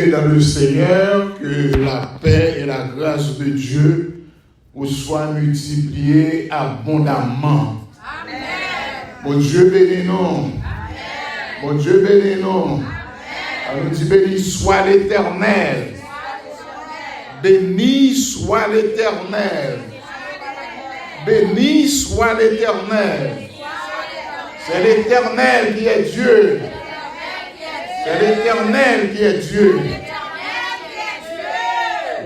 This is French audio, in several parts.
bien-aimés dans le Seigneur, que la paix et la grâce de Dieu vous soient multipliées abondamment. Amen. Mon Dieu bénis nous. Mon Dieu bénis nous. On nous dit béni soit l'Éternel. Béni soit l'Éternel. Béni soit l'Éternel. C'est l'Éternel qui est Dieu. C'est l'Éternel qui est Dieu.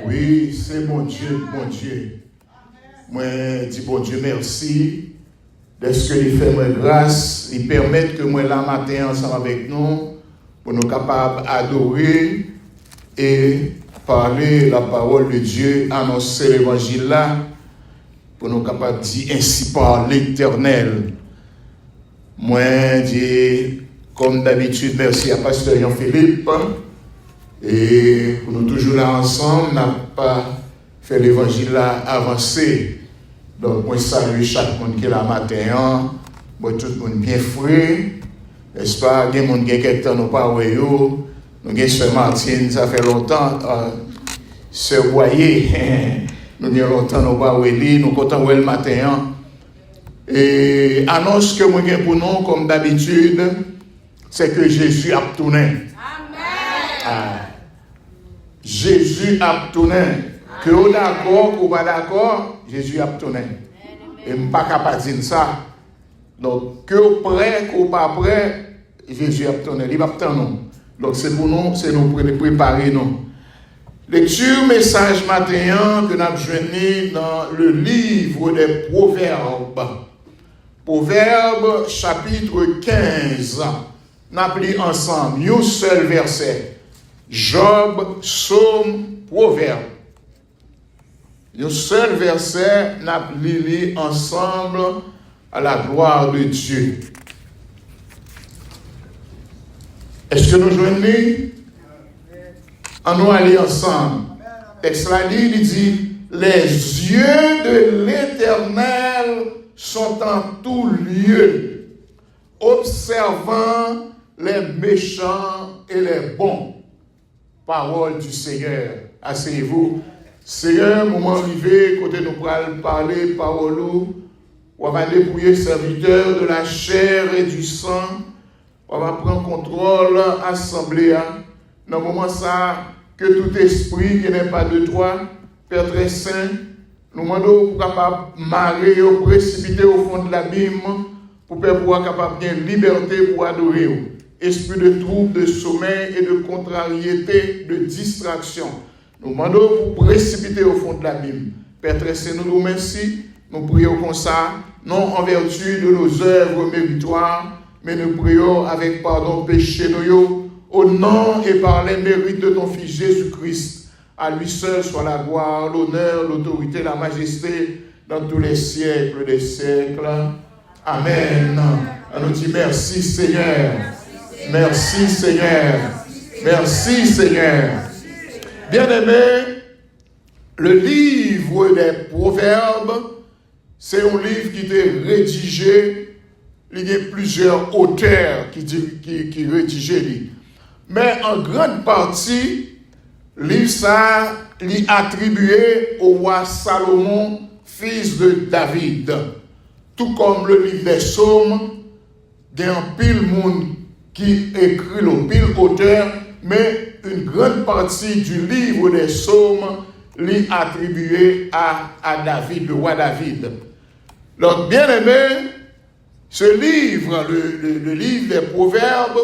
Oui, c'est mon Dieu, mon Dieu. Moi, dis bon Dieu merci. De ce que il fait moi grâce, il permet que moi là matin ensemble avec nous, pour nous capables d'adorer et parler la parole de Dieu, annoncer l'évangile là, pour nous capables de dire ainsi par l'Éternel. Moi, dis comme d'habitude, merci à Pasteur Jean-Philippe. Et pour nous toujours là ensemble, n'a pas fait l'évangile là avancer. Donc, moi, salue chaque monde qui est là matin. Moi, tout le monde bien frais. N'est-ce pas? Il y a des gens qui ont quelques temps, nous pas oué. Nous avons Sœur Martine, ça fait longtemps. Sœur Boyer, nous avons longtemps, nous pas oué. Nous comptons oué le matin. Et annonce que moi, pour nous, comme d'habitude, c'est que Jésus a tourné. Amen. Jésus a tourné. Que vous d'accord ou pas d'accord, Jésus a tourné. Et je ne suis pas capable de dire ça. Donc, que vous prêt ou pas prêt, Jésus a tourné. Il va tourner. Donc, c'est pour nous, c'est nous préparer nous. Lecture, message matin que nous avons joint dans le livre des Proverbes. Proverbes, chapitre 15. Nous avons ensemble un seul verset. Job, Psaume, Proverbe. Un seul verset, nous avons ensemble à la gloire de Dieu. Est-ce que nous joignons? On nous aller ensemble. Texte là dit, les yeux de l'Éternel sont en tout lieu, observant les méchants et les bons. Parole du Seigneur. Asseyez-vous. Seigneur, moment arrivé, côté nous pourrons parler, parole, on va dépouiller serviteur de la chair et du sang, on va prendre contrôle, assemblée. Dans le moment ça, que tout esprit qui n'est pas de toi, Père très saint, nous demandons pour capable marrer ou précipiter au fond de l'abîme, pour pouvoir capable de liberté pour adorer. Esprit de trouble, de sommeil et de contrariété, de distraction. Nous demandons pour précipiter au fond de l'abîme. Père très saint, nous nous remercions. Nous prions comme ça, non en vertu de nos œuvres méritoires, mais nous prions avec pardon péché nous, au nom et par les mérites de ton Fils Jésus-Christ. À lui seul soit la gloire, l'honneur, l'autorité, la majesté dans tous les siècles des siècles. Amen. On nous dit merci Seigneur. Merci Seigneur. Merci Seigneur. Bien-aimés, le livre des Proverbes, c'est un livre qui est rédigé, il y a plusieurs auteurs qui rédigent. Mais en grande partie, le livre ça est attribué au roi Salomon, fils de David. Tout comme le livre des Psaumes, il y a un pile monde qui écrit le pile auteur, mais une grande partie du livre des Psaumes est attribué à David, le roi David. Donc, bien aimé, ce livre, le livre des Proverbes,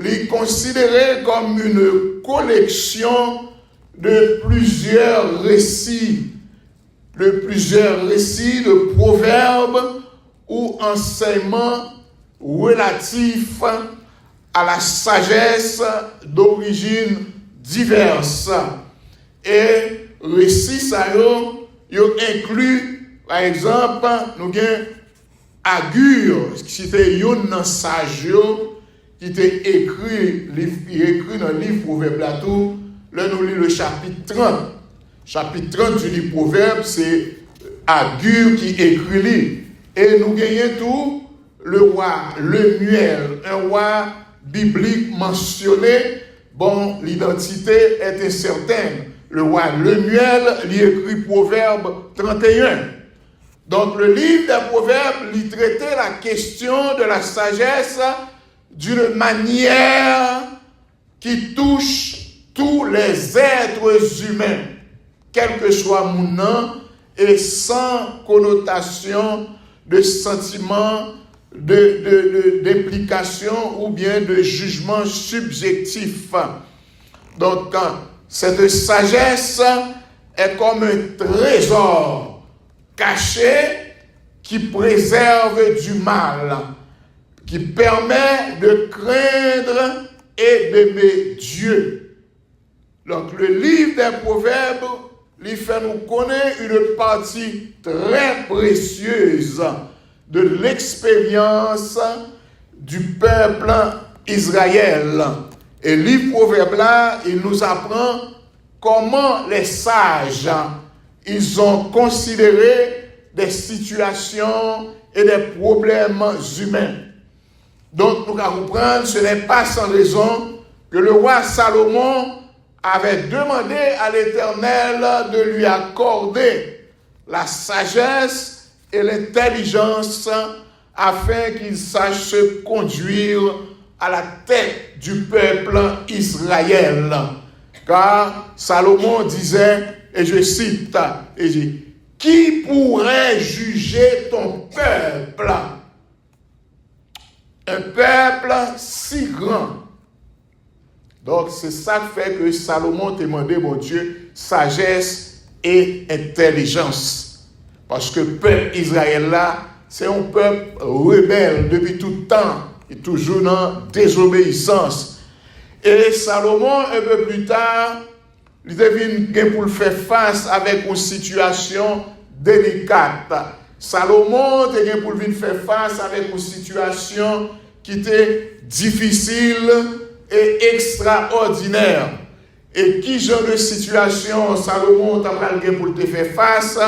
est considéré comme une collection de plusieurs récits, de proverbes ou enseignements relatifs à la sagesse d'origine diverse. Et récits ça inclut, par exemple, nous avons Agur, qui était un sage qui était écrit dans le livre Proverbe plateau. Là, nous lisons le chapitre 30. Chapitre 30 du livre Proverbe, c'est Agur qui écrit. Et nous gagnons tout le roi Lemuel, un roi biblique mentionné bon, l'identité est incertaine. Le roi Lemuel lui écrit Proverbe 31. Donc le livre des Proverbes lui traitait la question de la sagesse d'une manière qui touche tous les êtres humains, quel que soit mon nom, et sans connotation de sentiment, d'implication ou bien de jugement subjectif. Donc, cette sagesse est comme un trésor caché qui préserve du mal, qui permet de craindre et d'aimer Dieu. Donc, le livre des Proverbes lui fait nous connaître une partie très précieuse de l'expérience du peuple Israël. Et le livre Proverbes là, il nous apprend comment les sages, ils ont considéré des situations et des problèmes humains. Donc, nous allons comprendre, ce n'est pas sans raison que le roi Salomon avait demandé à l'Éternel de lui accorder la sagesse et l'intelligence afin qu'il sache se conduire à la tête du peuple Israël. Car Salomon disait, et je cite, et dit, « Qui pourrait juger ton peuple? Un peuple si grand. » Donc, c'est ça qui fait que Salomon demandait, mon Dieu, sagesse et intelligence. Parce que le peuple Israël là, c'est un peuple rebelle depuis tout temps, et toujours dans désobéissance. Et Salomon, un peu plus tard, il devine pour faire face avec une situation délicate. Salomon devine pour faire face avec une situation qui était difficile et extraordinaire. Et qui genre de situation Salomon t'a pour te faire face?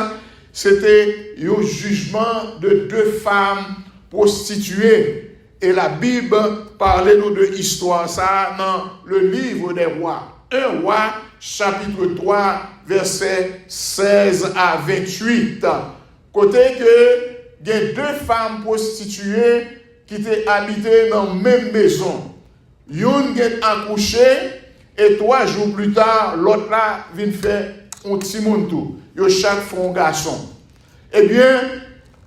C'était un jugement de 2 femmes prostituées. Et la Bible parlait nous de l'histoire ça dans le livre des rois. 1 roi, chapitre 3, versets 16 à 28. Côté que il y a 2 femmes prostituées qui étaient habitées dans la même maison. Une est accouchée et 3 jours plus tard, l'autre là vient faire un petit monde tout. Yo chaque font un garçon. Eh bien,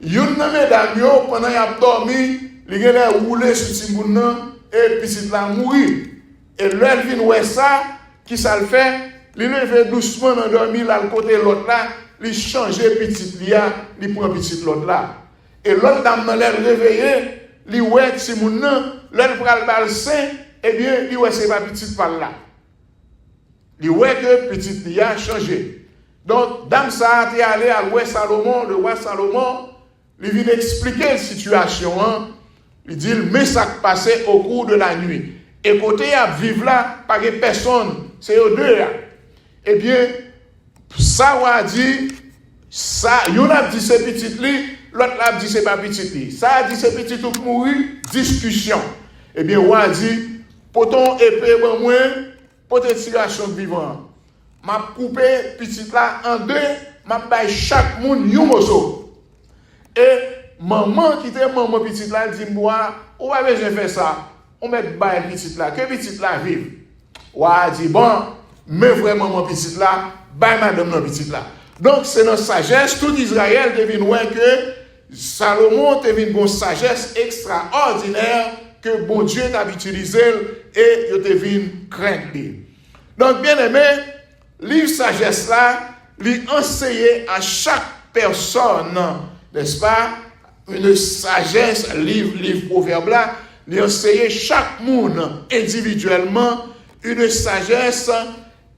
une mesdames yo pendant y a dormi, il a roulé sur petit monde et petit là mourir. Et l'autre vient voir ça, qui ça le fait, il levé doucement dans dormi là le côté l'autre là, il change petit là, il prend petit l'autre là. Et l'autre dame dans l'air réveillé, il ouais petit monde l'autre pral bal saint. Eh bien, il ouais c'est pas petit par là. Il ouais que petit li a changé. Donc, dame ça est allé à roi Salomon, le roi Salomon, il vient expliquer la situation. Hein? Il dit, mais ça qui passait au cours de la nuit. Et côté à vivre là, pas de personne, c'est eux deux là. Eh bien, ça a dit, ça, y'en a dit c'est petit li, l'autre a dit c'est pas petit li. Ça a dit c'est petit tout mourir, discussion. Eh bien, on a dit, poton épée bon moi, poton tiration vivant. M'a coupé petit là en 2, m'a bail chaque monde yon morceau. Et maman qui était maman petit là dit moi, on va besoin faire ça. On met bail petit là, que petit là vive. On a dit bon, mais vraiment maman petit là, bail madame non petit là. Donc c'est notre sagesse tout Israël devine voir que Salomon devine une sagesse extraordinaire que bon Dieu t'a utilisé et il devine craindre. Donc bien aimé, livre sagesse là, lui enseigner à chaque personne, n'est-ce pas, une sagesse, livre proverbe là, lui enseigner chaque monde individuellement une sagesse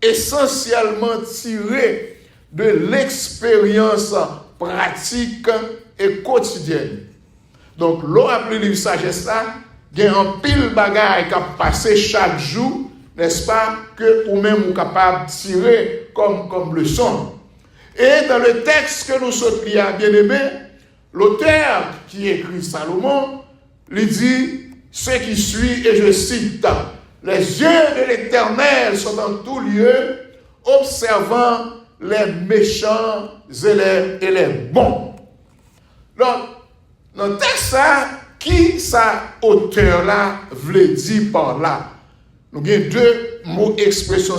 essentiellement tirée de l'expérience pratique et quotidienne. Donc, l'on appelle livre sagesse là, il y a un pile bagaille qui a passé chaque jour, n'est-ce pas, que ou même ou capable de tirer comme leçon. Et dans le texte que nous sommes bien aimé, l'auteur qui écrit Salomon, lui dit ce qui suit, et je cite, Les yeux de l'Éternel sont dans tout lieu, observant les méchants et les bons. Donc, dans le texte, qui sa auteur là voulait dire par là? Nous avons deux mots, expressions,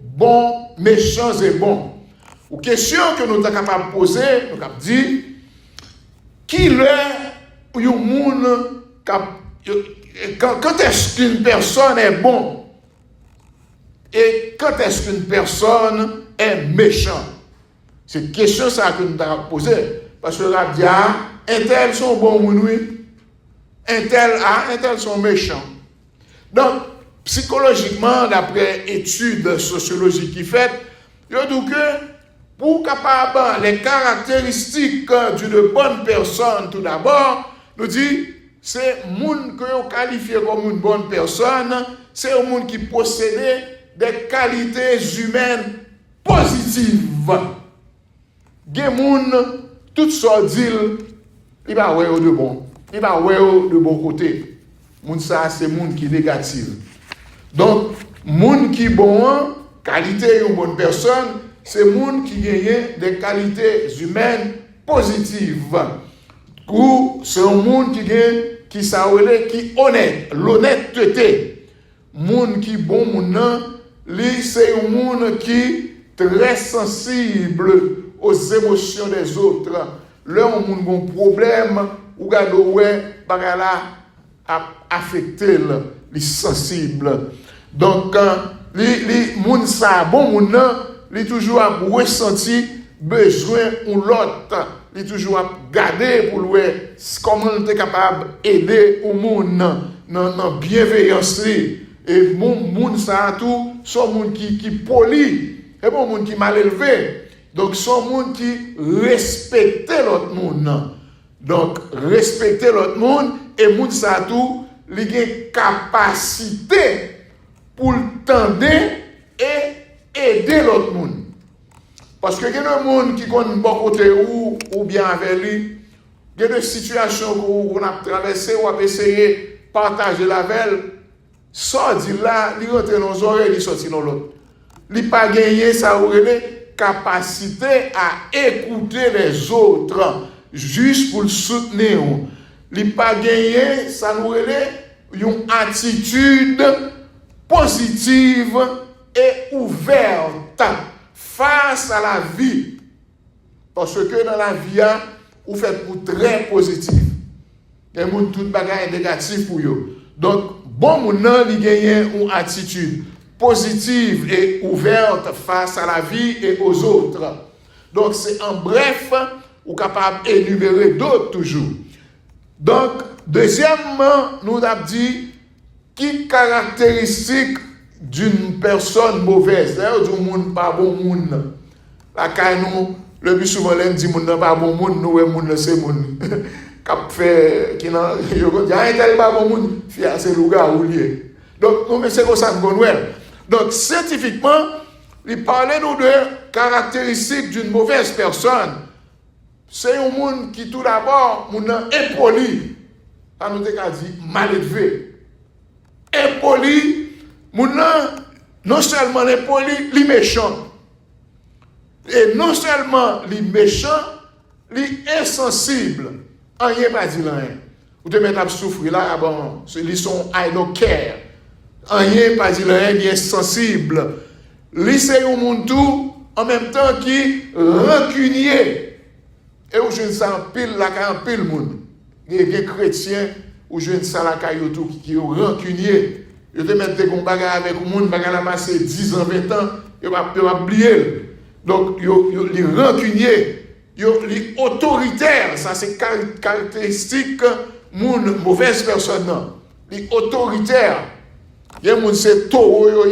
bon, méchants et bons. Ou question que nous sommes capables de poser, nous avons dit, qui est un monde, quand est-ce qu'une personne est bon? Et quand est-ce qu'une personne est méchante? C'est une question ça que nous avons posée. Parce que la dit, un tel sont bons, oui. Un tel sont méchants. Donc, psychologiquement, d'après études sociologiques qui fait, je dis que pour capable les caractéristiques d'une bonne personne, tout d'abord, nous dit, c'est monde que vous qualifiez comme une bonne personne, c'est un monde qui possède des qualités humaines positives. Il y a des gens, toutes sortes d'îles, il va avoir de bon. Il va avoir de bon côté. Moun ça, c'est monde qui est négatif. Donc, monde qui est bon, qualité une bonne personne, c'est monde qui gagne des qualités humaines positives. Ou c'est un monde qui gagne, qui est honnête, l'honnêteté. Monde qui est bon, c'est un monde qui est très sensible aux émotions des autres. Là, on a un problème, ou bagala a affecté les sensibles. Donc, les moun sa bon moun li toujours a ressenti besoin ou l'autre, li toujours a garder pour lui comment il est capable d'aider au monde dans bienveillance. Et moun sa tout son moun qui poli, et bon moun qui mal élevé. Donc, son monde qui respecte l'autre monde. Donc, respecter l'autre monde, et monde ça tout, il a une capacité pour tendre et aider l'autre monde. Parce que il y a des gens qui connaissent bon côté ou bien avec lui, il y a des situations qu'on a traversées, ou a essayé de partager la veille, ça dit là, il rentre dans nos oreilles, il sortit dans l'autre. Il n'a pas gagné ça ou capacité à écouter les autres juste pour le soutenir. Il n'a pas gagné, ça nous relève une attitude positive et ouverte face à la vie. Parce que dans la vie, vous faites pour très positif. Il y a tout bagage négatif pour vous. Donc, bon, mon il gagne une attitude positive et ouverte face à la vie et aux autres. Donc, c'est en bref, ou capable d'énumérer d'autres toujours. Donc, deuxièmement, nous avons dit qui caractéristique d'une personne mauvaise, d'ailleurs, du monde pas bon monde. La caille nous, le plus souvent, on dit monde pas bon monde, nous, monde c'est monde. Cap fait, qui n'a, je dis, ah, il pas bon monde, c'est le gars ou lié. Donc, nous, c'est comme ça que nous Donc, scientifiquement, il parlait nous de caractéristiques d'une mauvaise personne. C'est un monde qui, tout d'abord, est impoli. Ça nous a dit mal élevé. Impoli, non seulement impoli, il est méchant. Et non seulement il est méchant, il est insensible. Rien pas dit rien. Vous devez mettre à souffrir là, bon, ils sont I don't care. Rien pas dit rien, il est sensible. Lui, c'est un monde tout, en même temps qui rancunier. Et où je ne sens pile la caille en pile monde. Il y a des chrétiens où je ne sens la caille tout qui est rancunier. Je te mets des combats avec le monde, bagarre a passé 10 ans, 20 ans, il va oublier. Donc, il est rancunier, il est autoritaire. Ça, c'est caractéristique de mauvaise personne. Il est autoritaire. Il y a des gens qui sont taureaux, il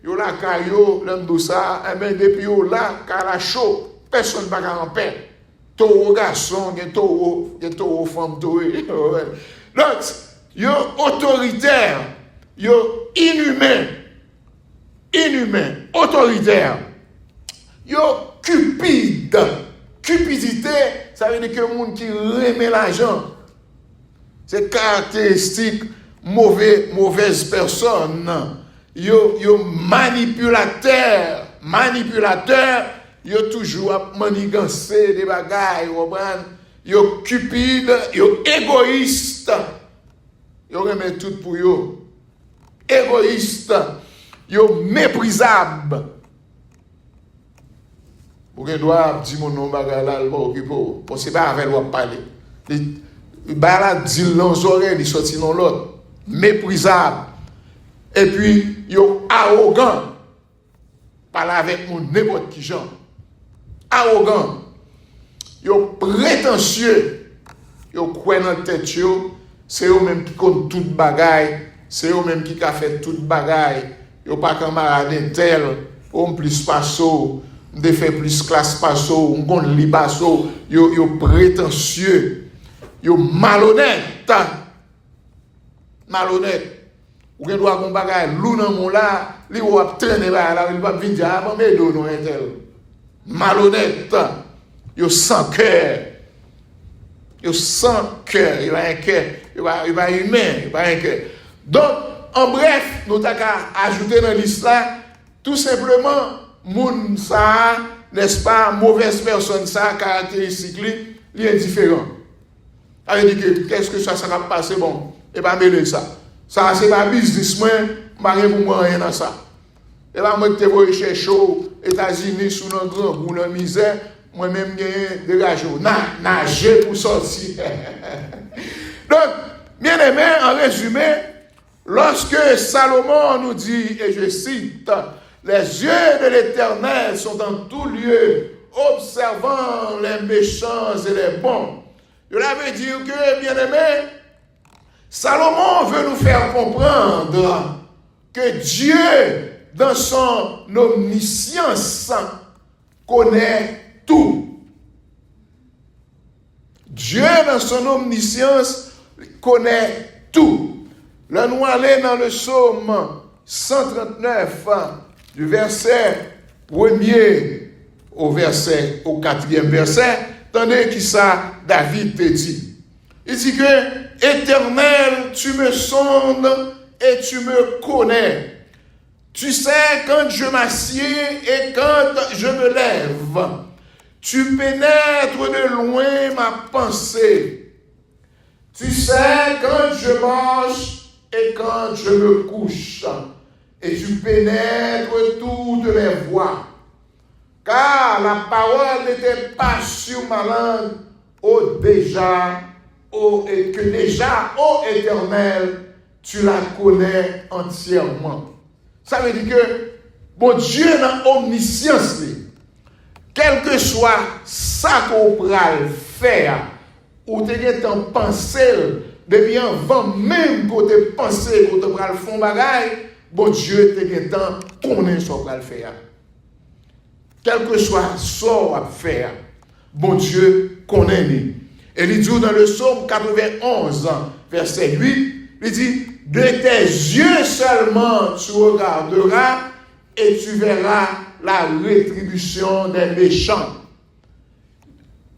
y a la caillou, l'homme ça, et bien depuis là, car la chaud, personne ne va en paix. Taureau garçon, il y a taureau femme, taureau. Donc, il est autoritaire, il est inhumain, autoritaire. Il est cupide. Cupidité, ça veut dire que le monde qui remet l'argent. C'est caractéristique mauvaise personne. Yo manipulateur, yo toujours manigancer des bagailles, yo cupide, yo égoïste. Yo remet tout pour yo. Égoïste, yo méprisable. Vous doit dire mon nom bagay là, bon c'est pas avec lui parler. Bah là dit dans oreille, il sorti dans l'autre. Méprisable. Et puis yo arrogant. Parler avec mon n'importe qui gens. Arrogant. Yo prétentieux. Yo croit dans tête yo, c'est eux même qui compte toute bagaille, c'est eux même qui a fait toute bagaille. Yo pas camarade tel, on plus passo, de fait plus classe passo, on gon li passo, yo prétentieux. Yo malhonnête. Ou gen doit gon bagay lou nan mon là, li ou ap traîner là, il va venir dire ah mais do non tel. Malhonnête. Yo sans cœur. Yo sans cœur, il a un cœur, il va humain, il va un cœur. Donc en bref, nous t'avons ajouté dans liste là tout simplement moun ça, n'est-ce pas, mauvaise personne ça caractéristique li indifférent. Ça veut dire que qu'est-ce que ça va passer bon, et pas mêler ça. Ça c'est pas businessman, pas rien pour moi rien dans ça. Et là moi te voye chercher aux États-Unis sous un grand bout de misère, moi-même gagner des rajots, nager pour sortir. Donc, bien aimé, en résumé, lorsque Salomon nous dit, et je cite, les yeux de l'Éternel sont en tout lieu, observant les méchants et les bons. Cela veut dire que, bien aimé, Salomon veut nous faire comprendre que Dieu, dans son omniscience, connaît tout. Dieu, dans son omniscience, connaît tout. Là, nous allons dans le psaume 139, du verset 1er au 4e verset, tandis que ça, David te dit. Il dit que, Éternel, tu me sondes et tu me connais. Tu sais quand je m'assieds et quand je me lève. Tu pénètres de loin ma pensée. Tu sais quand je marche et quand je me couche. Et tu pénètres toutes mes voies. Car la parole n'était pas sur ma langue, ô Éternel, tu la connais entièrement. Ça veut dire que, bon Dieu dans omniscience, quel que soit ça qu'on pral faire, ou te gen en penser, depuis avant même qu'on te pense qu'on te pral fond bagay, bon Dieu te gen temps connaît ce qu'on pral faire. Quel que soit ça qu'on faire, bon Dieu connaît. Et il dit dans le psaume 91, verset 8, il dit, de tes yeux seulement tu regarderas et tu verras la rétribution des méchants.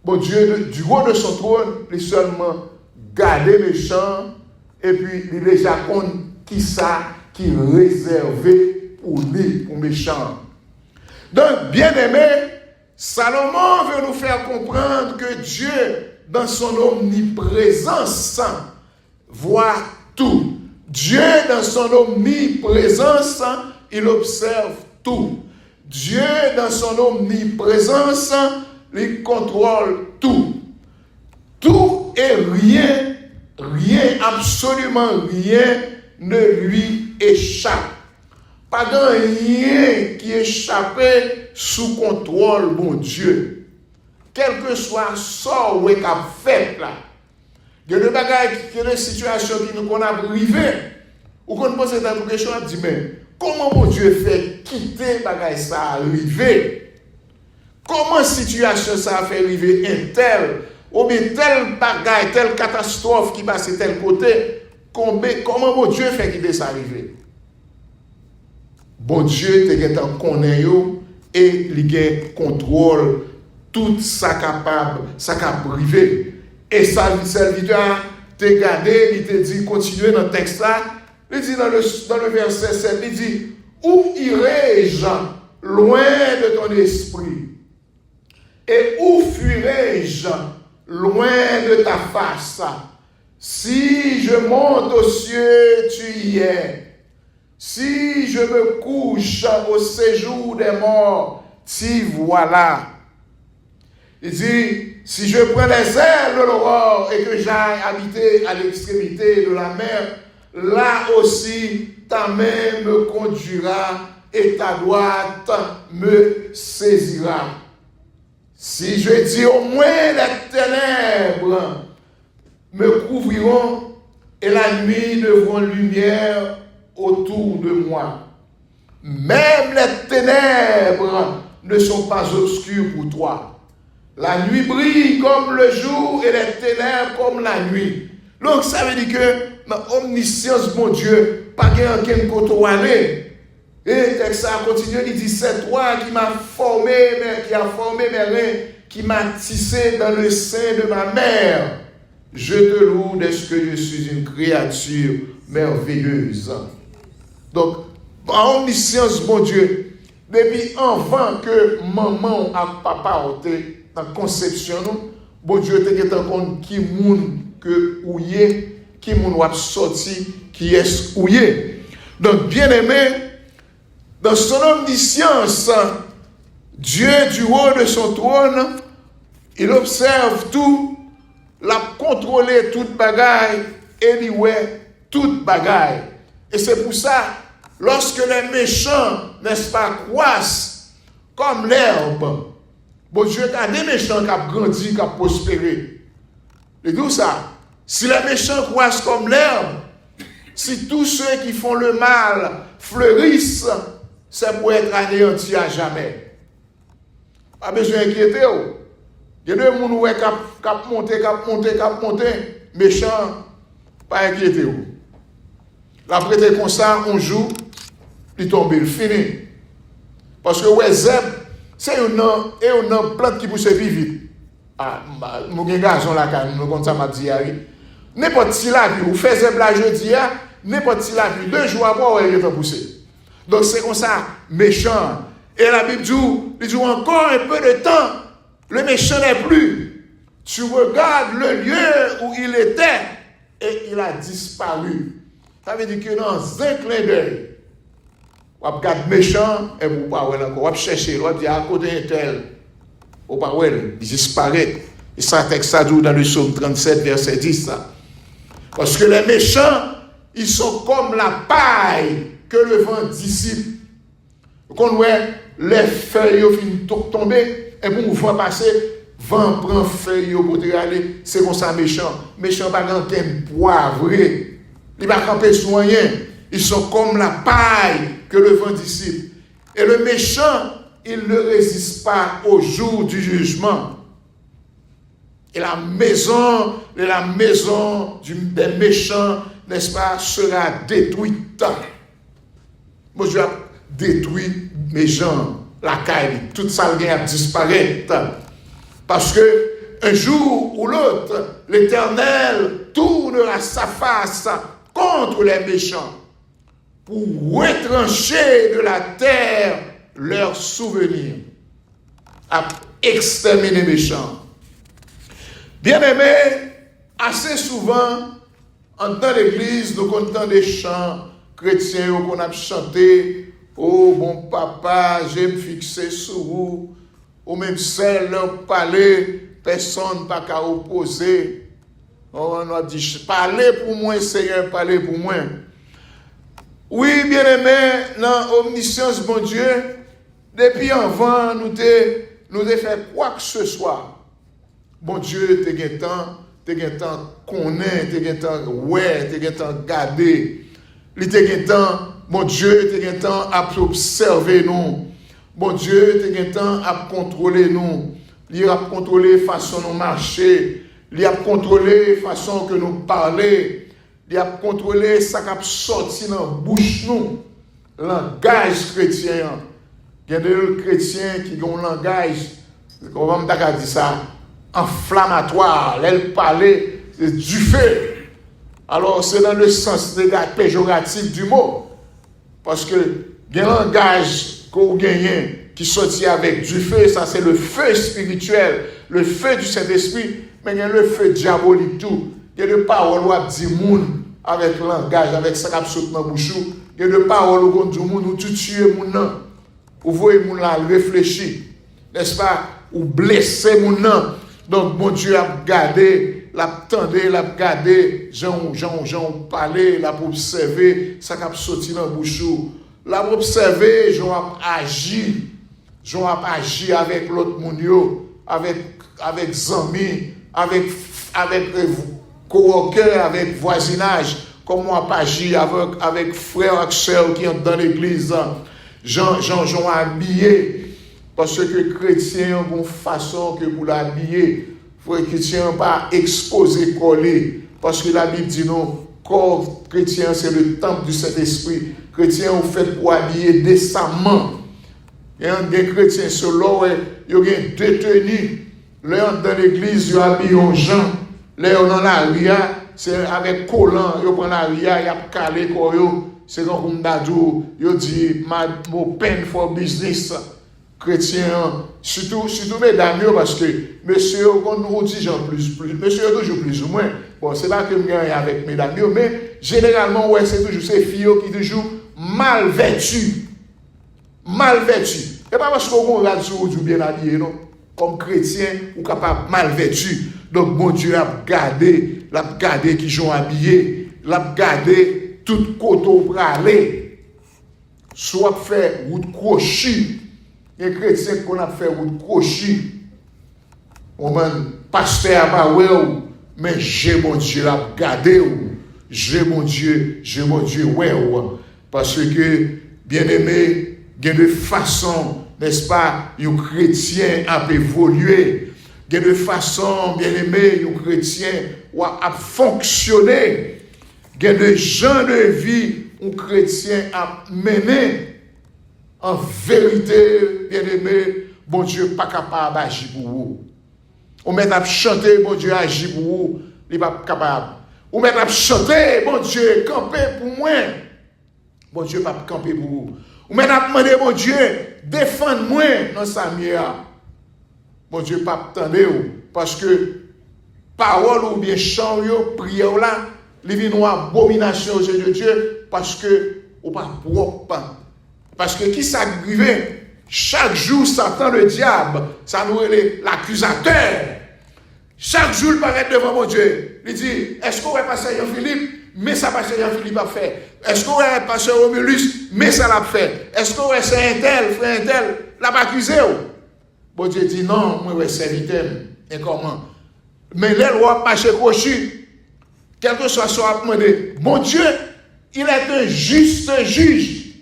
Bon Dieu, du haut de son trône, il seulement garde les méchants et puis il déjà compte qui ça qui est réservé pour lui, pour méchants. Donc, bien aimé, Salomon veut nous faire comprendre que Dieu, dans son omniprésence, voit tout. Dieu, dans son omniprésence, il observe tout. Dieu, dans son omniprésence, il contrôle tout. Tout et rien, absolument rien ne lui échappe. Pas de rien qui échappe sous contrôle, bon Dieu. Quel que soit ça où est fait là. Il y a des bagages, il y a des situations qui nous a privé. Ou qu'on pose cette question, on dit, mais comment mon Dieu fait quitter bagage ça arriver? Comment situation ça a fait arriver un tel, ou bien tel bagage, telle catastrophe qui passe de tel côté? Comment mon Dieu fait quitter ça arriver? Bon Dieu te en connaît et il contrôle tout ça capable, ça cap privé. Et ça serviteur t'es gardé, il te dit, continuez dans le texte là. Il dit dans le verset 7, il dit, où irai-je loin de ton esprit? Et où fuirai-je loin de ta face? Si je monte aux cieux, tu y es. Si je me couche au séjour des morts, t'y voilà. Il dit, si je prends les ailes de l'aurore et que j'aille habiter à l'extrémité de la mer, là aussi ta main me conduira et ta droite me saisira. Si je dis au moins les ténèbres me couvriront et la nuit ne verront lumière autour de moi. Même les ténèbres ne sont pas obscures pour toi. La nuit brille comme le jour et les ténèbres comme la nuit. Donc ça veut dire que dans omniscience, mon Dieu, pas quelqu'un côté aller. Et ça continue, il dit, c'est toi qui m'as formé, qui a formé mes reins, qui m'a tissé dans le sein de ma mère. Je te loue de ce que je suis une créature merveilleuse. Donc, en omniscience, mon Dieu, depuis avant que maman et papa ont été dans la conception, bon Dieu, tu es en compte qui moun que ouye, qui moun wap sorti, qui est ouye. Donc, bien aimé, dans son omniscience, Dieu du haut de son trône, il observe tout, l'a contrôlé toute bagaille, et il ouais toute bagaille. Et c'est pour ça, lorsque les méchants, n'est-ce pas, croissent comme l'herbe, bon Dieu a des méchants qui ont grandi, qui ont prospéré. Et d'où ça? Si les méchants croissent comme l'herbe, si tous ceux qui font le mal fleurissent, ça peut être anéanti à jamais. Pas besoin d'inquiéter. Il y a des gens qui ont monté, méchants, pas inquiéter. La prêter comme ça, on joue, il tombe, il finit. Parce que ouais, zèbre, c'est une plante qui pousse plus vite. Ah, mon gazon là, comme ça m'a dit, n'importe qui la vie, vous faites zèbre là jeudi, n'importe qui la vie, 2 jours après, il est poussé. Donc c'est comme ça, méchant. Et la Bible dit encore un peu de temps, le méchant n'est plus. Tu regardes le lieu où il était et il a disparu. Ça veut dire que dans un clin d'œil, on regarde méchant et vous ne pouvez pas encore. On chercher, on dit à côté de tel. On ne peut pas, il disparaît. Et ça, texte ça dit dans le psaume 37, verset 10. Ça. Parce que les méchants, ils sont comme la paille que le vent dissipe. Quand on voit les feuilles finissent tomber, et pour vous voir passer, vent prend feuilles pour aller, c'est comme ça méchant. Méchant pas grand poivré. Il ne va pas camper sur rien. Ils sont comme la paille que le vent dissipe. Et le méchant, il ne résiste pas au jour du jugement. Et la maison des méchants, n'est-ce pas, sera détruite. Moi, je vais détruire mes gens, la caille, toute ça va disparaître. Parce que un jour ou l'autre, l'Éternel tournera sa face contre les méchants pour retrancher de la terre leurs souvenirs, à exterminer les méchants. Bien-aimés, assez souvent, en temps d'église, nous comptons des chants chrétiens qu'on a chanté. Oh, bon papa, j'aime fixer sur vous. Ou même celle leur parler, personne n'a qu'à opposer. Oh, on a dit, parlez pour moi, Seigneur, parlez pour moi. Oui, bien-aimé, dans l'omniscience, bon Dieu, depuis avant, nous avons fait quoi que ce soit. Bon Dieu, tu as temps connaître, tu as temps ouais, tu as temps garder. Il te gen temps, mon Dieu, te gen temps à observer nous. Bon Dieu, te gen temps à contrôler nous. Il a contrôlé façon nous marcher. Il a contrôlé façon que nous parler. Il a contrôlé ça qui a sorti dans la bouche nous. Langage chrétien. Il y a des chrétiens qui ont un langage, comment on va dire ça, inflammatoire. Elle parlait du feu. Alors, c'est dans le sens péjoratif du mot. Parce que, il y a un langage qu'on gagne qui sortit avec du feu, ça c'est le feu spirituel, le feu du Saint-Esprit, mais il y a le feu diabolique tout. Il y a des paroles qui disent moun avec langage, avec ça qui saute dans la bouche. Il y a des paroles qui disent moun ou tu tues moun nan. Ou voyez moun là réfléchir, n'est-ce pas? Ou blesser moun nan. Donc, mon Dieu a gardé, l'a tendé, l'a gardé, Jean parlé, l'a observé, ça qui sorti dans la bouche. L'a observé, Jean a agi. Jean a agi avec l'autre moun yo, avec amis, avec coworkers, avec voisinage, comment on a agi avec frères et sœurs qui sont dans l'église. Jean a habillé, parce que chrétien ont une façon que pour l'habiller, frère chrétien pas exposé, collé, parce que la Bible dit non, corps chrétien c'est le temple du Saint-Esprit. Chrétien ont fait pour habiller décemment. Il y a des chrétiens selon il y a deux tenues. Là, dans l'église, ils habillent gens. Là, dans la ria, c'est avec collant. Ils prennent la ria, ils ont calé. C'est comme Dadou. Ils disent, my pen for business. Chrétien, surtout mesdames, parce que monsieur, on nous dit monsieur toujours plus ou moins. Bon, c'est pas que je gagne avec mesdames, mais généralement, ouais, c'est toujours ces filles qui sont toujours mal vêtues. Mal vêtu. Et pas parce qu'on regarde sur vous bien habillé, non? Comme chrétien, ou capable mal vêtu. Donc, mon Dieu a gardé qui sont habillés, l'a gardé tout côté pour aller. Soit fait route crochet. Les chrétiens qu'on a fait route crochet. On m'a pasteur à pas ouais, mais j'ai mon Dieu l'a gardé. J'ai mon Dieu ouais. Parce que, bien aimé, il y a de façon, n'est-ce pas, un chrétien a évolué. Il y a de façon, bien aimé, un chrétien a fonctionné. Il y a de gens de vie, un chrétien a mené. En vérité, bien aimé, bon Dieu pas capable d'agir pour vous. Ou même à chanter, bon Dieu agit pour vous, il n'est pas capable. Ou même à chanter, bon Dieu, camper pour moi. Bon Dieu pas camper pour vous. Ou maintenant, demandez, mon Dieu, défends-moi dans sa mienne. Mon Dieu, pas attendre, parce que parole ou bien chant, prière là, les vient une abomination aux yeux de Dieu, parce que, ou pas propre. Parce que qui s'agrive, chaque jour, Satan, le diable, ça nous est l'accusateur. Chaque jour, il paraît devant mon Dieu. Il dit, est-ce qu'on va passer Jean-Philippe? Mais ça passe Jean-Philippe a fait. Est-ce qu'on va passer Romulus? Mais ça l'a fait. Est-ce qu'on va c'est un tel, frère un tel, l'a pas accusé? Bon Dieu dit non, moi je serviteur. Et comment? Mais les lois marchent crochet. Quel que soit soit demandé. Bon Dieu, il est un juste juge.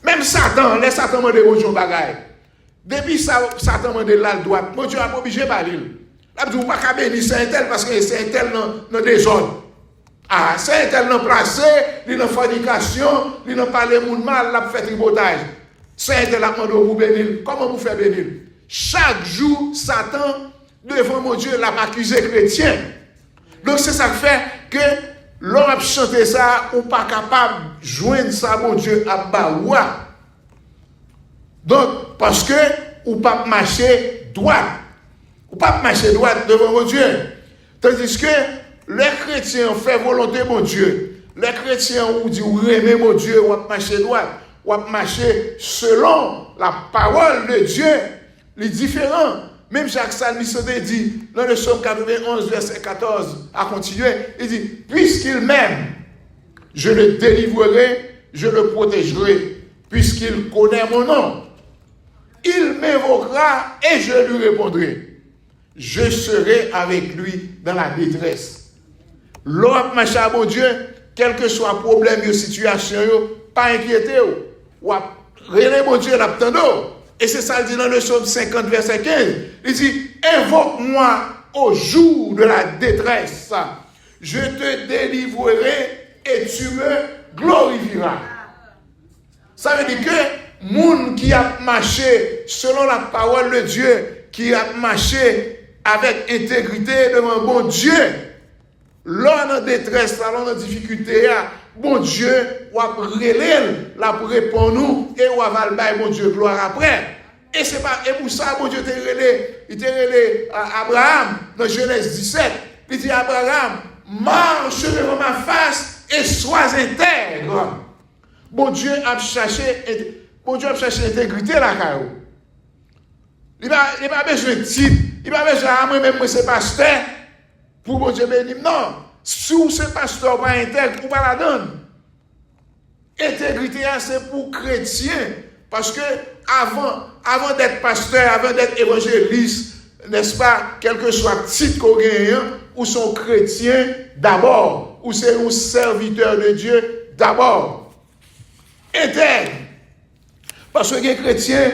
Même Satan, les Satan m'a dit bon Dieu bagaille. Depuis Satan m'a dit là le droit. Bon Dieu a pas obligé par lui. Là vous pas bénir c'est un tel parce que c'est un tel dans désordre. Ah, c'est un tel non placé, il n'a fornication, il n'a parlé de mal, il a fait tripotage. C'est un tel a demandé vous bénir. Comment vous faites bénir? Chaque jour, Satan, devant mon Dieu, l'a accusé chrétien. Donc c'est ça qui fait que l'on a chanté ça, ou pas capable de joindre ça, mon Dieu, à Baoua. Donc, parce que, ou pas marcher droit. Ou pas marcher droit devant mon Dieu. Tandis que, les chrétiens font volonté, mon Dieu. Les chrétiens ont dit, ou aimer mon Dieu, ou marcher droit. Ou marcher selon la parole de Dieu. Les différents. Même Jacques Salmiste dit, dans le psaume 91, verset 14, à continuer, il dit, puisqu'il m'aime, je le délivrerai, je le protégerai, puisqu'il connaît mon nom. Il m'invoquera et je lui répondrai. Je serai avec lui dans la détresse. L'homme marche à mon Dieu, quel que soit le problème ou situation, pas inquiété. Ou rien mon Dieu l'attendant. Et c'est ça, il dit dans le psaume 50, verset 15. Il dit, invoque-moi au jour de la détresse. Je te délivrerai et tu me glorifieras. Ça veut dire que, monde qui a marché selon la parole de Dieu, qui a marché avec intégrité devant bon Dieu, L'on en détresse, l'on en difficulté, bon Dieu, ou a relève, là pour répondre nous, et ou a valbaye, bon Dieu, gloire après. Et c'est pas, et pour ça, bon Dieu, il t'a relé Abraham, dans Genèse 17, il dit Abraham, marche devant ma face et sois intègre. Bon Dieu a cherché l'intégrité là, Caro. Il n'a pas besoin de titre, il n'a pas besoin de moi-même, moi, c'est pasteur. Pour bon Dieu béni, non. Si vous êtes pasteur pas intègre, vous pas la donne. Intégrité, c'est pour chrétiens. Parce que avant d'être pasteur, avant d'être évangéliste, n'est-ce pas, quel que soit le titre qu'on gagne, ou sont chrétiens d'abord, ou c'est un serviteur de Dieu d'abord. Intègre. Parce que les chrétiens,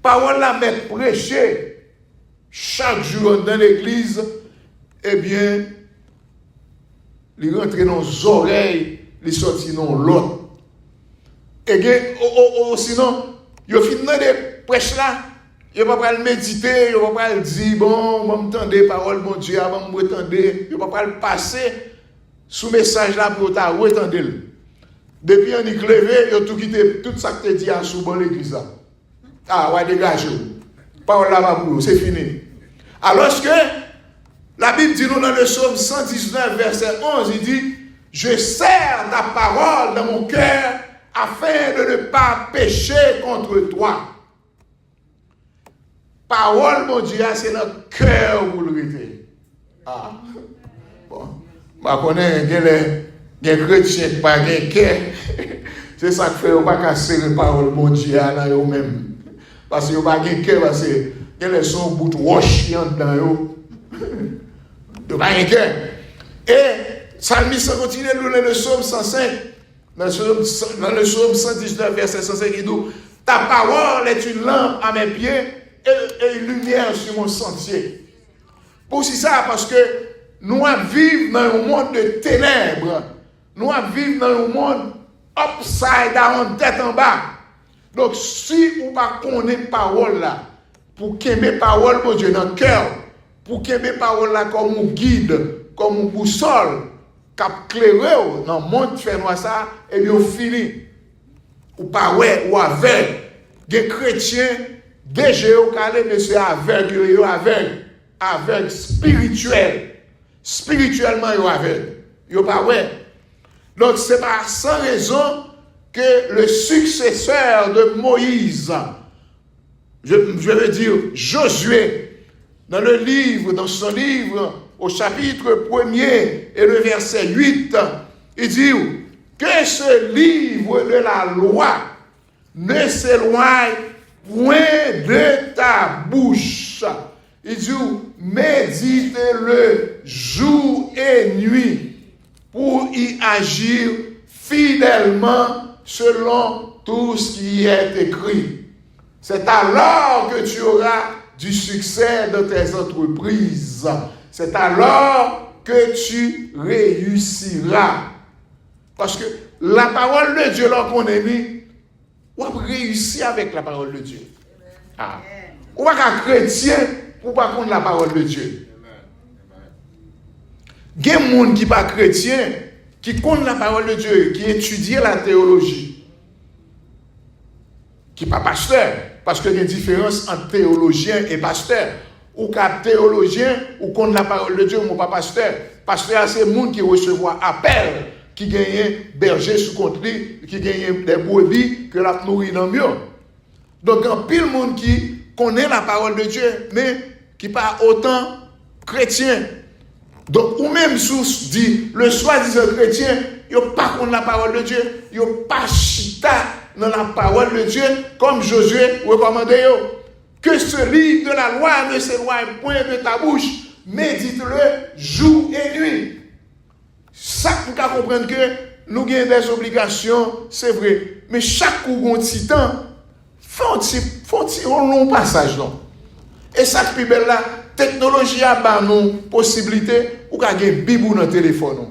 parole la mettre prêcher chaque jour dans l'église, eh bien, il rentre dans les oreilles, il sortit dans l'autre. Et bien, sinon, il finit dans des prêches là, il ne va pas le méditer, il ne va pas le dire, bon, je m'entendre les paroles, mon Dieu, avant de m'entendre, il ne va pas le passer sous message là pour t'attendre. Depuis on est levé, il a tout quitté, tout ça que tu dis à sous l'église là. Ah, ouais, dégagez. Parole là, ma boulot, c'est fini. Alors que, la Bible dit nous dans le psaume 119, verset 11, il dit « Je serre ta parole dans mon cœur afin de ne pas pécher contre toi. » Parole, mon Dieu, c'est notre cœur vous le mettez. Ah. Bon. Je connais des chrétiens qui n'ont pas de cœur. C'est ça qui fait qu'on ne peut pas casser les paroles, mon Dieu, dans eux-mêmes. Parce qu'ils n'ont pas de cœur, parce qu'ils sont bout de roche dans eux. De pas un cœur. Et Psalmiste continue de lire le psaume 105, dans le psaume 119, verset 105, il dit ta parole est une lampe à mes pieds et une lumière sur mon sentier. Pour ça, parce que nous vivons dans un monde de ténèbres, nous vivons dans un monde upside down, tête en bas. Donc, si vous ne connaissez pas parole là, pour qu'il y ait mes paroles, mon Dieu, dans le cœur, pour qu'il y ait mes paroles là comme un guide, comme un boussole, cap clairé dans le monde fait noir ça, et bien fini. Ou pas ouais, ou aveugle. Des chrétiens, des géocalés, mais c'est aveugle, aveugle spirituel. Spirituellement, ils sont aveugles. Ils sont pas ouais. Donc, c'est pas sans raison que le successeur de Moïse, je veux dire Josué, dans son livre, au chapitre 1er et le verset 8, il dit que ce livre de la loi ne s'éloigne point de ta bouche. Il dit médite-le jour et nuit pour y agir fidèlement selon tout ce qui est écrit. C'est alors que tu auras du succès dans tes entreprises. C'est alors que tu réussiras. Parce que la parole de Dieu, là qu'on est mis, on va réussir avec la parole de Dieu. Ah. On va être chrétien pour pas contre la parole de Dieu. Il y a des gens qui ne sont pas chrétiens, qui comptent la parole de Dieu, qui étudient la théologie, qui ne sont pas pasteurs. Parce qu'il y a une différence entre théologien et pasteur. Ou qu'un théologien, ou contre la parole de Dieu, ou pas pasteur. Pasteur, c'est le monde qui reçoit appel, qui gagne berger sous contre lui, qui gagne des brebis que la nourrit dans le mieux. Donc, il y a pile de monde qui connaît la parole de Dieu, mais qui n'est pas autant chrétien. Donc, ou même sous dit, le soi-disant chrétien, il n'y a pas contre la parole de Dieu, il n'y a pas chita dans la parole de Dieu, comme Josué recommandait. Que ce livre de la loi ne s'éloigne point de ta bouche, médite-le jour et nuit. Ça, nous devons comprendre que nous avons des obligations, c'est vrai. Mais chaque coup, on petit temps, faut un long passage. Non? Et ça, plus belle là, technologie a nous possibilité, ou qu'à gagner bibou dans le téléphone.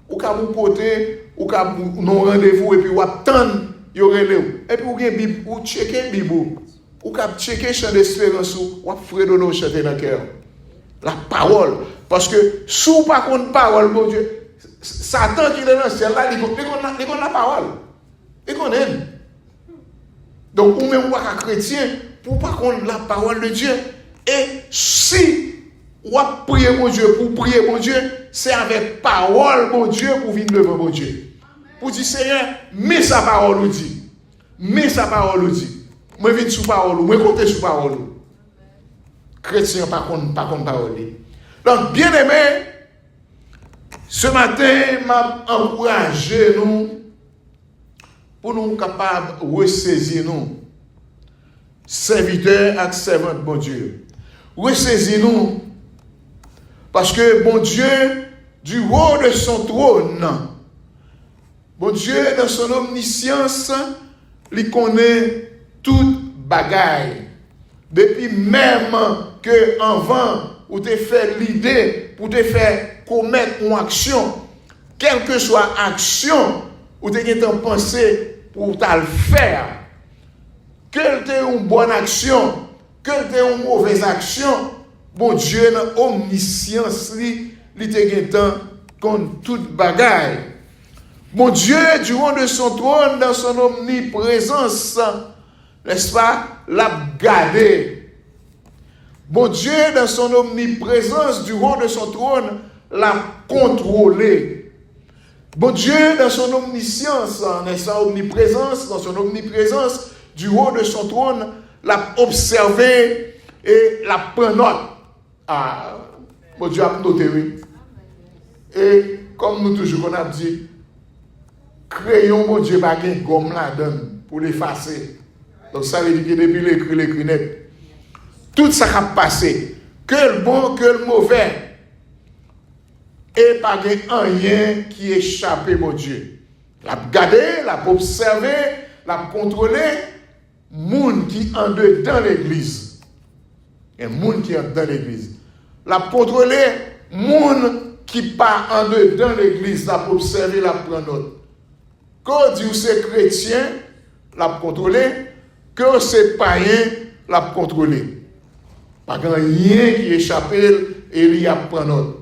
Ou qu'à vous porter, ou qu'à nous rendez-vous, et puis ou attendre, il y aurait le. Et puis ou gagner bibou, ou checker bibou. Ou qu'à checker chant d'espérance, ou fredonner chanter dans le cœur. La parole. Parce que si vous pas contre parole, bon Dieu, Satan qui est dans le ciel là, il connaît la parole. Il connaît. Donc, vous même vous pas chrétien, pour pas contre la parole de Dieu. Et si vous priez mon Dieu, pour prier mon Dieu, c'est avec parole mon Dieu pour venir devant mon Dieu. Pour dire Seigneur, mets sa parole ou dit. Mets sa parole ou dit. Moi viens sous parole, moi compter sous parole. Chrétien par contre parole. Donc bien aimé, ce matin m'a encouragé nous pour nous capables de ressaisir nous serviteurs et servantes bon Dieu. Ressaisir nous parce que bon Dieu du haut de son trône, bon Dieu dans son omniscience, il connaît toute bagaille. Depuis même que avant ou te fait l'idée pour te faire commettre une action, quelle que soit action ou te en pensée pour te le faire, quelle était une bonne action, quelle était une mauvaise action, bon Dieu dans omniscience il te contre toute bagaille. Mon Dieu, du haut de son trône, dans son omniprésence, n'est-ce pas, l'a gardé. Mon Dieu, dans son omniprésence, du haut de son trône, l'a contrôlé. Bon Dieu, dans son omniscience, n'est-ce pas, omniprésence, dans son omniprésence, du haut de son trône, l'a observé et l'a pris note. Ah, mon Dieu a noté, oui. Et comme nous toujours on a dit, crayon, mon Dieu, pas de gomme là-dedans pour l'effacer. Donc ça veut dire que depuis l'écrit net, tout ça qui a passé, que le bon, que le mauvais, et pas rien qui échappe, mon Dieu. L'a gardé, l'a observé, l'a contrôlé, moun qui en dedans l'église. Et moun qui en dedans l'église. L'a contrôlé, moun qui pas en dedans l'église, l'a observé, l'a pris note. Quand Dieu c'est chrétien, l'a contrôlé, que c'est païen, l'a contrôlé. Pas rien qui échappe et il y a pris note.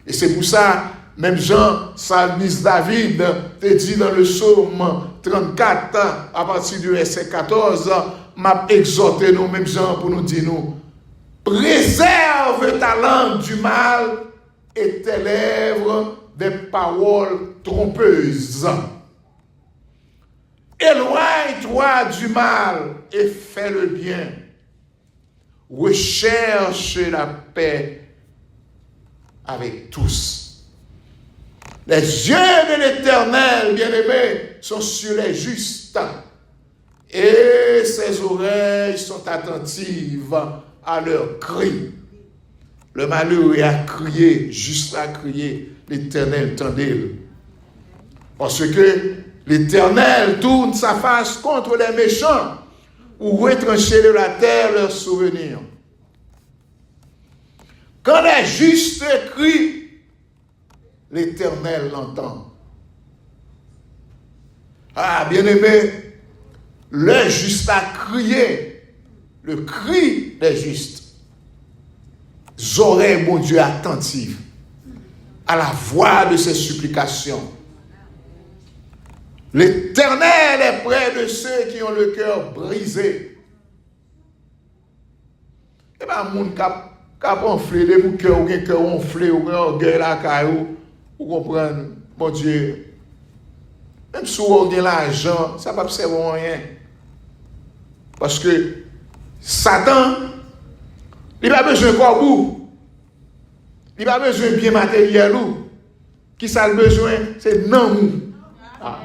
Et c'est pour ça, même Jean, psalmiste David, te dit dans le psaume 34, à partir du verset 14, m'a exhorté nous, même Jean, pour nous dire nous, préserve ta langue du mal et tes lèvres des paroles trompeuses. Éloigne-toi du mal et fais le bien. Recherche la paix avec tous. Les yeux de l'Éternel, bien-aimés, sont sur les justes et ses oreilles sont attentives à leurs cris. Le malheureux a crié, juste a crié, l'Éternel tendait. Parce que l'Éternel tourne sa face contre les méchants ou retrancher de la terre leurs souvenirs. Quand les justes crient, l'Éternel l'entend. Ah, bien-aimé, le juste a crié, le cri des justes. Oreilles, mon Dieu, attentives à la voix de ses supplications. L'Éternel est près de ceux qui ont le cœur brisé. Et bien, mon cap enflé, des cœurs ou un cœur enflé, ou un orgueil la caillou, vous comprenez, mon Dieu. Même si vous avez l'argent, ça ne va pas servir rien. Parce que Satan, il n'a pas besoin de corps. Il n'a pas besoin de bien matériel. Qui ça le besoin? C'est non. Ah.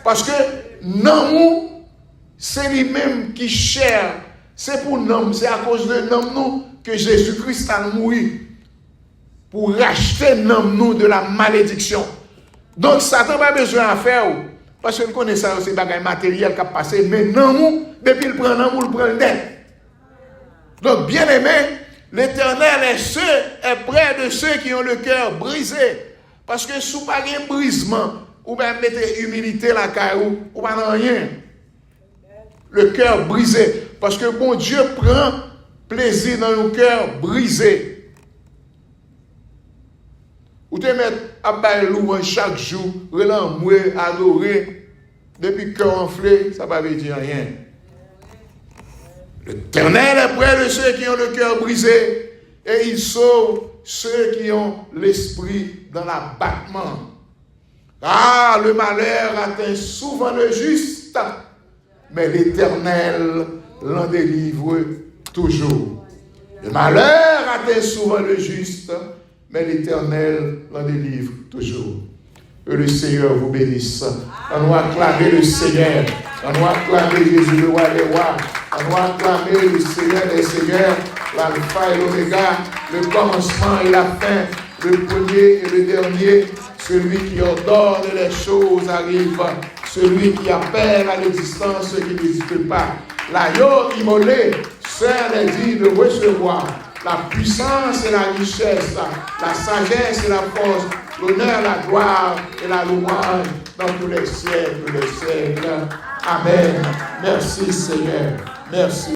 Parce que non, c'est lui-même qui cherche. C'est pour nous, c'est à cause de nous que Jésus-Christ a mouru. Pour racheter nous de la malédiction. Donc Satan n'a pas besoin de faire. Parce que nous connaissons ça, c'est des bagages matériels qui ont passé. Mais non, depuis le prend nous, le prend le dette. Donc, bien aimé, l'Éternel est près de ceux qui ont le cœur brisé. Parce que si vous n'avez pas de brisement, ou bien mettez humilité la caillou, ou pas rien. Le cœur brisé. Parce que bon Dieu prend plaisir dans le cœur brisé. Ou te mettre à bailler louange chaque jour, relancer, adorer, depuis cœur enflé, ça ne veut dire rien. L'Éternel est près de ceux qui ont le cœur brisé et il sauve ceux qui ont l'esprit dans l'abattement. Ah, le malheur atteint souvent le juste, mais l'Éternel l'en délivre toujours. Le malheur atteint souvent le juste, mais l'Éternel l'en délivre toujours. Que le Seigneur vous bénisse. On nous acclamer le Seigneur. On nous acclamer Jésus, le roi des rois. On nous acclamer le Seigneur des seigneurs, l'alpha et l'oméga, le commencement et la fin, le premier et le dernier, celui qui ordonne les choses arrive, celui qui appelle à l'existence ce qui n'existe pas. L'agneau immolé, seul est dit de recevoir la puissance et la richesse, la sagesse et la force, l'honneur, la gloire et la louange dans tous les siècles des siècles. Amen. Merci Seigneur. Merci.